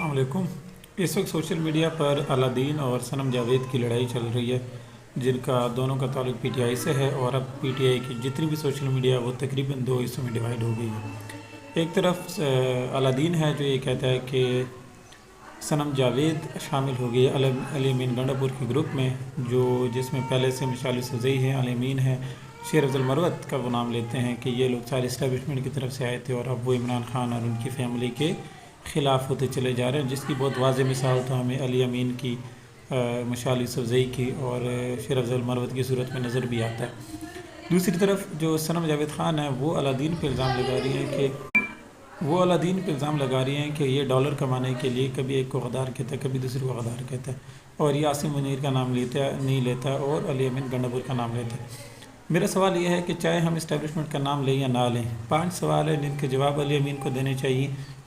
السلام علیکم۔ اس وقت سوشل میڈیا پر الادین اور صنم جاوید کی لڑائی چل رہی ہے، جن کا دونوں کا تعلق پی ٹی آئی سے ہے، اور اب پی ٹی آئی کی جتنی بھی سوشل میڈیا وہ تقریباً دو حصوں میں ڈیوائیڈ ہو گئی ہے۔ ایک طرف الادین ہے جو یہ کہتا ہے کہ صنم جاوید شامل ہو گئی علی امین گنڈا پور کے گروپ میں، جس میں پہلے سے مشعل یوسفزئی ہیں، علی امین ہے، شیر افضل مروت کا وہ نام لیتے ہیں کہ یہ لوگ سارے اسٹیبلشمنٹ کی طرف سے آئے تھے، اور اب وہ عمران خان اور ان کی فیملی کے خلاف ہوتے چلے جا رہے ہیں، جس کی بہت واضح مثال تو ہمیں علی امین کی، مشعل یوسفزئی کی اور شیر افضل مروت کی صورت میں نظر بھی آتا ہے۔ دوسری طرف جو صنم جاوید خان ہے وہ الادین پہ الزام لگا رہی ہیں کہ یہ ڈالر کمانے کے لیے کبھی ایک کو غدار کہتا ہے، کبھی دوسرے کو غدار کہتا ہے، اور یہ عاصم منیر کا نام نہیں لیتا اور علی امین گنڈا پور کا نام لیتا ہے۔ میرا سوال یہ ہے کہ چاہے ہم اسٹیبلشمنٹ کا نام لیں یا نہ لیں، 5 سوال ہیں جن کے جواب علی امین کو دینے چاہیے،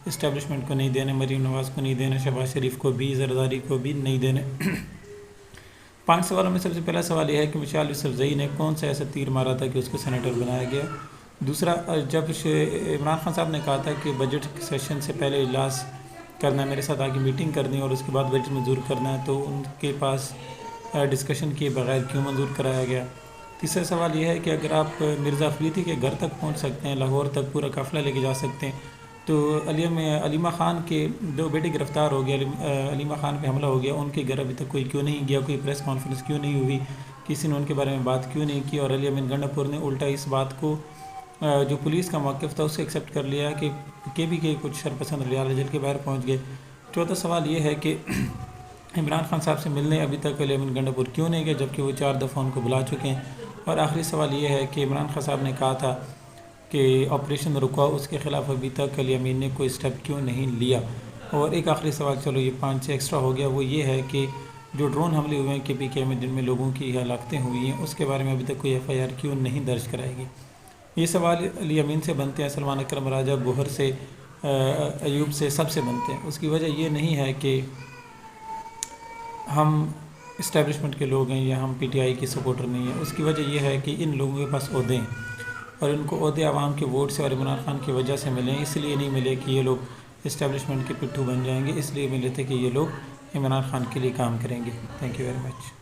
اسٹیبلشمنٹ کو نہیں دینے، مریم نواز کو نہیں دینے، شہباز شریف کو بھی، زرداری کو بھی نہیں دینے۔ 5 سوالوں میں سب سے پہلا سوال یہ ہے کہ مشعل یوسفزئی نے کون سا ایسا تیر مارا تھا کہ اس کو سینیٹر بنایا گیا۔ دوسرا، جب عمران خان صاحب نے کہا تھا کہ بجٹ سیشن سے پہلے اجلاس کرنا ہے، میرے ساتھ آ کے میٹنگ کرنی ہے اور اس کے بعد بجٹ منظور کرنا ہے، تو ان کے پاس ڈسکشن کیے بغیر کیوں منظور کرایا گیا۔ تیسرا سوال یہ ہے کہ اگر آپ مرزا افریدی کے گھر تک پہنچ سکتے ہیں، لاہور تک پورا قافلہ لے کے جا سکتے ہیں، تو علیمہ خان کے 2 بیٹے گرفتار ہو گئے، علیمہ خان پہ حملہ ہو گیا، ان کے گھر ابھی تک کوئی کیوں نہیں گیا، کوئی پریس کانفرنس کیوں نہیں ہوئی، کسی نے ان کے بارے میں بات کیوں نہیں کی، اور علی امین گنڈا پور نے الٹا اس بات کو جو پولیس کا موقف تھا اسے ایکسیپٹ کر لیا کہ کے کچھ شرپسند ریال جیل کے باہر پہنچ گئے۔ چوتھا سوال یہ ہے کہ عمران خان صاحب سے ملنے ابھی تک علی امین گنڈا پور کیوں نہیں گئے، جبکہ وہ 4 دفعہ ان کو بلا چکے ہیں۔ اور آخری سوال یہ ہے کہ عمران خان صاحب نے کہا تھا کہ آپریشن رکوا، اس کے خلاف ابھی تک علی امین نے کوئی اسٹیپ کیوں نہیں لیا۔ اور ایک آخری سوال، چلو یہ 5 سے ایکسٹرا ہو گیا، وہ یہ ہے کہ جو ڈرون حملے ہوئے ہیں کے پی کے میں جن میں لوگوں کی ہلاکتیں ہوئی ہیں، اس کے بارے میں ابھی تک کوئی ایف آئی آر کیوں نہیں درج کرائے گی۔ یہ سوال علی امین سے بنتے ہیں، سلمان اکرم راجہ، گوہر سے، ایوب سے، سب سے بنتے ہیں۔ اس کی وجہ یہ نہیں ہے کہ ہم اسٹیبلشمنٹ کے لوگ ہیں یا ہم پی ٹی آئی کی سپورٹر نہیں ہیں، اس کی وجہ یہ ہے کہ ان لوگوں کے پاس عہدے ہیں، اور ان کو عہدے عوام کے ووٹ سے اور عمران خان کی وجہ سے ملے ہیں، اس لیے نہیں ملے کہ یہ لوگ اسٹیبلشمنٹ کے پٹھو بن جائیں گے، اس لیے ملے تھے کہ یہ لوگ عمران خان کے لیے کام کریں گے۔ Thank you very much.